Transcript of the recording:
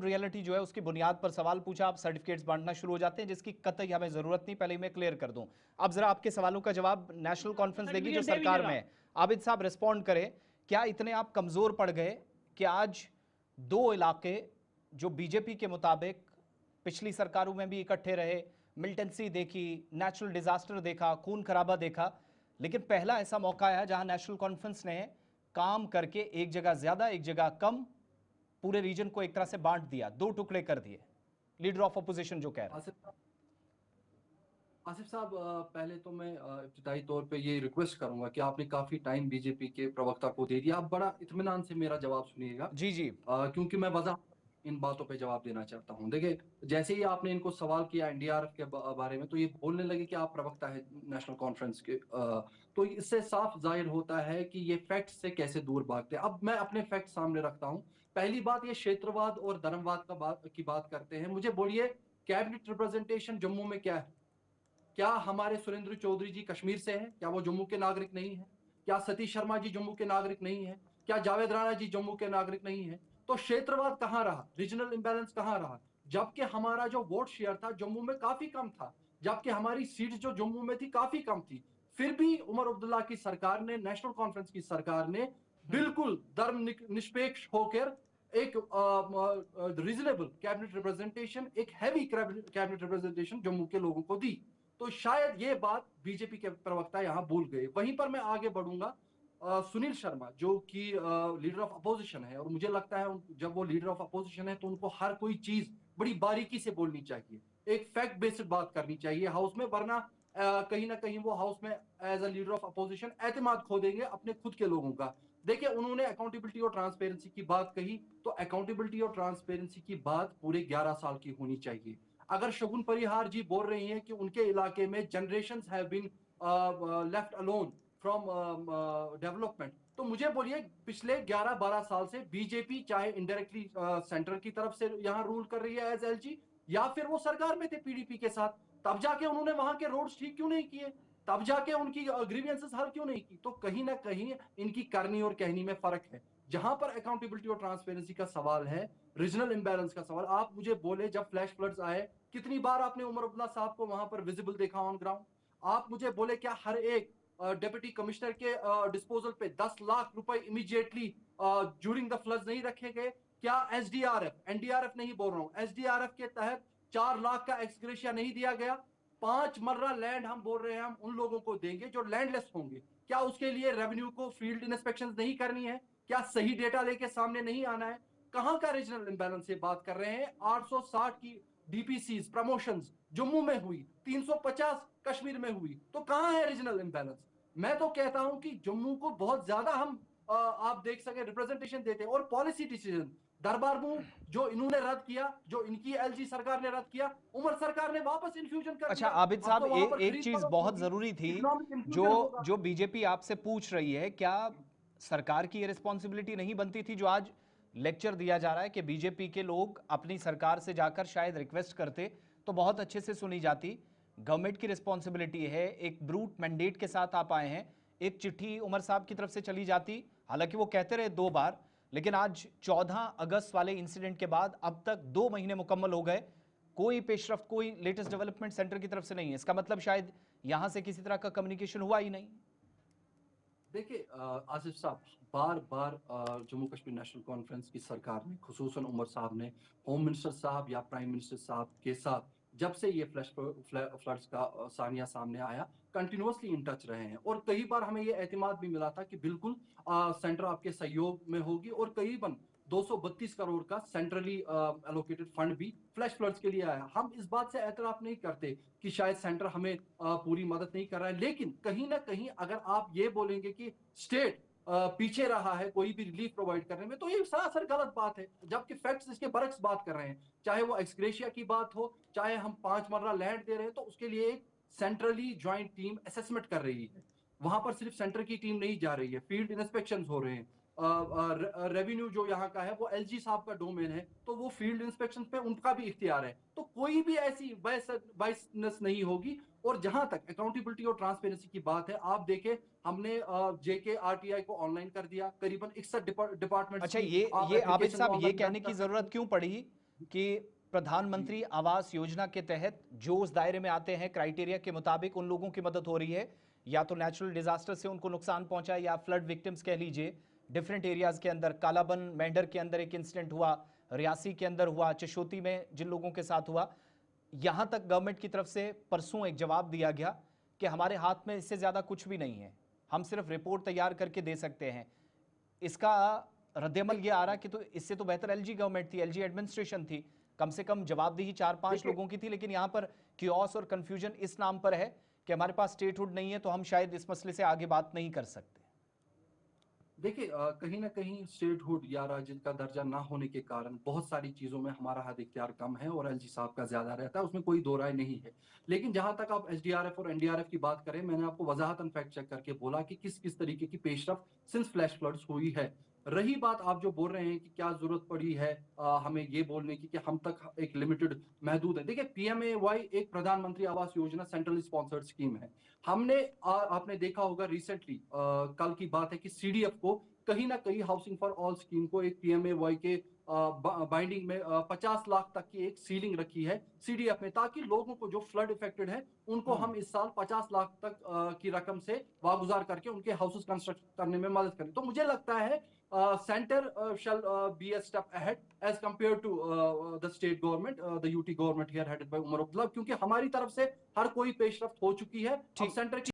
Reality जो है उसकी बुनियाद पर सवाल पूछा, आप सर्टिफिकेट्स बांटना शुरू हो जाते हैं, जिसकी कतई हमें जरूरत नहीं। पहले मैं क्लियर कर दूं, अब जरा आपके सवालों का जवाब नेशनल कॉन्फ्रेंस देगी जो सर्टिफिकेट दे भी सरकार नहीं में रहा। है। आबिद साहब रिस्पॉन्ड करें, क्या इतने आप कमजोर पड़ गए कि आज दो इलाके जो बीजेपी के मुताबिक पिछली सरकारों में भी इकट्ठे रहे, मिलिटेंसी देखी, नेचुरल डिजास्टर देखा, खून खराबा देखा, लेकिन पहला ऐसा मौका आया जहां नेशनल कॉन्फ्रेंस ने काम करके एक जगह ज्यादा एक जगह कम पूरे रीजन को एक तरह से बांट दिया, दो टुकड़े कर दिए। लीडर ऑफ अपोजिशन जो कह रहे हैं। आसिफ साहब, पहले तो मैं इब्तिदाई तौर पे ये रिक्वेस्ट करूंगा कि आपने काफी टाइम बीजेपी के प्रवक्ता को दे दिया, आप बड़ा इत्मीनान से मेरा जवाब सुनिएगा। जी जी। क्योंकि मैं वजह इन बातों पे जवाब देना चाहता हूं। देखिए, जैसे ही आपने इनको सवाल किया एनडीआरएफ के बारे में, तो ये बोलने लगे कि आप प्रवक्ता है नेशनल कॉन्फ्रेंस के। तो इससे साफ जाहिर होता है कि ये फैक्ट से कैसे दूर भागते हैं। अब मैं अपने फैक्ट सामने रखता हूं। पहली बात, ये क्षेत्रवाद और धर्मवाद की बात करते हैं। मुझे बोलिए, कैबिनेट रिप्रेजेंटेशन जम्मू में क्या है? क्या हमारे सुरेंद्र चौधरी जी कश्मीर से हैं? क्या वो जम्मू के नागरिक नहीं है? क्या सतीश शर्मा जी जम्मू के नागरिक नहीं है? क्या जावेद राणा जी जम्मू के नागरिक नहीं है? तो क्षेत्रवाद कहां रहा, रीजनल इंबैलेंस कहां रहा? जबकि हमारा जो वोट शेयर था जम्मू में काफी कम था, जबकि हमारी सीट जो जम्मू में थी काफी कम थी, फिर भी उमर अब्दुल्ला की सरकार ने, नेशनल कॉन्फ्रेंस की सरकार ने बिल्कुल धर्म निष्पेक्ष होकर एक रीजनेबल कैबिनेट रिप्रेजेंटेशन, एक हैवी कैबिनेट रिप्रेजेंटेशन जम्मू के लोगों को दी। तो शायद ये बात बीजेपी के प्रवक्ता यहां भूल गए। वहीं पर मैं आगे बढ़ूंगा। सुनील शर्मा जो कि लीडर ऑफ अपोजिशन है, और मुझे लगता है जब वो लीडर ऑफ अपोजिशन है तो उनको हर कोई चीज बड़ी बारीकी से बोलनी चाहिए, एक फैक्ट बेस्ड बात करनी चाहिए हाउस में, वरना कहीं ना कहीं वो हाउस में as a leader of opposition एतमाद खो देंगे अपने खुद के लोगों का। देखिए, उन्होंने अकाउंटेबिलिटी और ट्रांसपेरेंसी की बात कही, तो अकाउंटेबिलिटी और ट्रांसपेरेंसी की बात पूरे 11 साल की होनी चाहिए। अगर शगुन परिहार जी बोल रही हैं कि उनके इलाके में generations have been left alone from development, तो मुझे बोलिए, पिछले 11-12 साल से बीजेपी चाहे इनडायरेक्टली सेंटर की तरफ से यहां रूल कर रही है एज एलजी, या फिर वो सरकार में थे पीडीपी के साथ, तब जाके उन्होंने वहां के रोड्स ठीक क्यों नहीं किए? तब जाके उनकी ग्रीवियंसेस हल क्यों नहीं की? तो कहीं ना कहीं इनकी करनी और कहनी में फर्क है। जहां पर अकाउंटेबिलिटी और ट्रांसपेरेंसी का सवाल है, रीजनल इंबैलेंस का सवाल, आप मुझे बोले जब फ्लैश फ्लड्स आए कितनी बार आपने उमर अब्दुल्ला साहब को वहां पर विजिबल देखा ऑन ग्राउंड? आप मुझे बोले, क्या हर एक डिप्टी कमिश्नर के डिस्पोजल पे 10 लाख रुपए इमीडिएटली ड्यूरिंग द फ्लड्स नहीं रखे गए? क्या एसडीआरएफ, एनडीआरएफ नहीं बोल रहा हूं, एसडीआरएफ के तहत 4 लाख का एक्सग्रेशिया नहीं दिया गया? 5 मर्रा लैंड हम बोल रहे हैं हम उन लोगों को देंगे जो लैंडलेस होंगे, क्या उसके लिए रेवेन्यू को फील्ड इंस्पेक्शन नहीं करनी है? क्या सही डेटा लेके सामने नहीं आना है? कहां का रीजनल इंबैलेंस से बात कर रहे हैं? 860 की डीपीसीज प्रमोशंस जम्मू में हुई, 350 कश्मीर में हुई, तो कहां है रीजनल इंबैलेंस? मैं तो कहता हूं कि जम्मू को बहुत ज्यादा हम आप देख सके रिप्रेजेंटेशन देते हैं। और पॉलिसी डिसीजन, दरबार मूव जो इन्होंने रद्द किया, जो इनकी एलजी सरकार ने रद्द किया, उमर सरकार ने वापस इन्फ्यूजन कर अच्छा दिया। आबिद अब साहब, तो वहां पर एक खरीद चीज फरोख्त बहुत होगी, जरूरी थी, इकोनॉमिक जो इन्फ्यूजन होगा। जो बीजेपी आपसे पूछ रही है, क्या सरकार की ये रिस्पॉन्सिबिलिटी नहीं बनती थी जो आज लेक्चर दिया जा रहा है कि बीजेपी के लोग अपनी सरकार से जाकर शायद रिक्वेस्ट करते तो बहुत अच्छे से सुनी जाती? गवर्नमेंट की रिस्पॉन्सिबिलिटी है, एक ब्रूट मैंडेट के साथ आप आए हैं, एक चिट्ठी उमर साहब की तरफ से चली जाती, हालांकि वो कहते रहे 2 बार, लेकिन आज 14 अगस्त वाले इंसिडेंट के बाद अब तक 2 महीने मुकम्मल हो गए, कोई पेशरफ्त, कोई लेटेस्ट डेवलपमेंट सेंटर की तरफ से नहीं है। इसका मतलब शायद यहां से किसी तरह का कम्युनिकेशन हुआ ही नहीं। देखिए आसिफ साहब, बार बार जम्मू कश्मीर नेशनल कॉन्फ्रेंस की सरकार ने, खुसूसन उमर साहब ने, होम मिनिस्टर साहब या प्राइम मिनिस्टर साहब के साथ जब से ये फ्लड्स का सानिया सामने आया, कंटिन्यूअसली इन टच रहे हैं। और कई बार हमें ये एतमाद भी मिला था कि बिल्कुल सेंटर आपके सहयोग में होगी, और करीबन 232 करोड़ का सेंट्रली एलोकेटेड फंड भी फ्लैश फ्लड्स के लिए आया। हम इस बात से एतराफ नहीं करते कि शायद सेंटर हमें पूरी मदद नहीं कर रहा है, लेकिन कहीं ना कहीं अगर आप ये बोलेंगे कि स्टेट पीछे रहा है कोई भी रिलीफ प्रोवाइड करने में, तो ये सरासर गलत बात है। जबकि फैक्ट्स इसके बरक्स बात कर रहे हैं, चाहे वो एक्सग्रेशिया की बात हो, चाहे हम 5 मरला लैंड दे रहे हैं, तो उसके लिए एक सेंट्रली ज्वाइंट टीम असेसमेंट कर रही है। वहां पर सिर्फ सेंटर की टीम नहीं जा रही है, फील्ड इंस्पेक्शन हो रहे हैं। रेवेन्यू जो यहाँ का है वो एलजी साहब का डोमेन है, तो वो फील्ड इंस्पेक्शन पे उनका भी इख्तियार है। तो कोई भी ऐसी बायसनेस नहीं होगी। और जहां तक अकाउंटेबिलिटी और ट्रांसपेरेंसी की बात है, आप देखें, हमने जेके आरटीआई को ऑनलाइन कर दिया, करीबन 61 डिपार्टमेंट्स अच्छा, की ये आप ये आबिद एप्लीकेशन साहब, ये ऑनलाइन कहने दर्ज की कर सकते जरूरत हैं। क्यों पड़ी कि प्रधानमंत्री आवास योजना के तहत जो उस दायरे में आते हैं क्राइटेरिया के मुताबिक उन लोगों की मदद हो रही है, या तो नेचुरल डिजास्टर से उनको नुकसान पहुंचा या फ्लड विक्टिम्स कह लीजिए, डिफरेंट एरियाज के अंदर, कालाबन मेंढर के अंदर एक इंसिडेंट हुआ, रियासी के अंदर हुआ, चशोती में जिन लोगों के साथ हुआ, यहां तक गवर्नमेंट की तरफ से परसों एक जवाब दिया गया कि हमारे हाथ में इससे ज्यादा कुछ भी नहीं है, हम सिर्फ रिपोर्ट तैयार करके दे सकते हैं। इसका रद्देमल ये आ रहा कि तो इससे तो बेहतर एलजी गवर्नमेंट थी, एलजी एडमिनिस्ट्रेशन थी, कम से कम जवाबदेही 4-5 लोगों की थी। लेकिन यहाँ पर क्योस और कंफ्यूजन इस नाम पर है कि हमारे पास स्टेटहुड नहीं है तो हम शायद इस मसले से आगे बात नहीं कर सकते। देखिए, कहीं ना कहीं स्टेटहुड या राज्य का दर्जा ना होने के कारण बहुत सारी चीजों में हमारा हद इख्तियार कम है और एलजी साहब का ज्यादा रहता है, उसमें कोई दो राय नहीं है। लेकिन जहां तक आप एसडीआरएफ और एनडीआरएफ की बात करें, मैंने आपको वजाहतन फैक्ट चेक करके बोला कि किस किस तरीके की पेशरफ सिंस फ्लैश फ्लड्स हुई है। रही बात आप जो बोल रहे हैं कि क्या जरूरत पड़ी है हमें ये बोलने की कि हम तक एक लिमिटेड महदूद है। देखिए, पीएमएवाई एक प्रधानमंत्री Awas Yojana central sponsored scheme है। हमने आपने देखा होगा रिसेंटली, कल की बात है कि सीडीएफ को कहीं ना कहीं हाउसिंग फॉर ऑल स्कीम को एक पीएमएवाई के बाइंडिंग में 50 लाख तक की एक सीलिंग रखी है सीडीएफ में, ताकि लोगों को जो फ्लड इफेक्टेड है उनको हम इस साल 50 लाख तक की रकम से वागुजार करके उनके हाउसेस कंस्ट्रक्ट करने में मदद करें। तो मुझे लगता है centre shall be a step ahead as compared to the state government, the UT government here headed by Omar Abdullah, क्योंकि हमारी तरफ से हर कोई पेशरफ्त हो चुकी है। अब सेंटर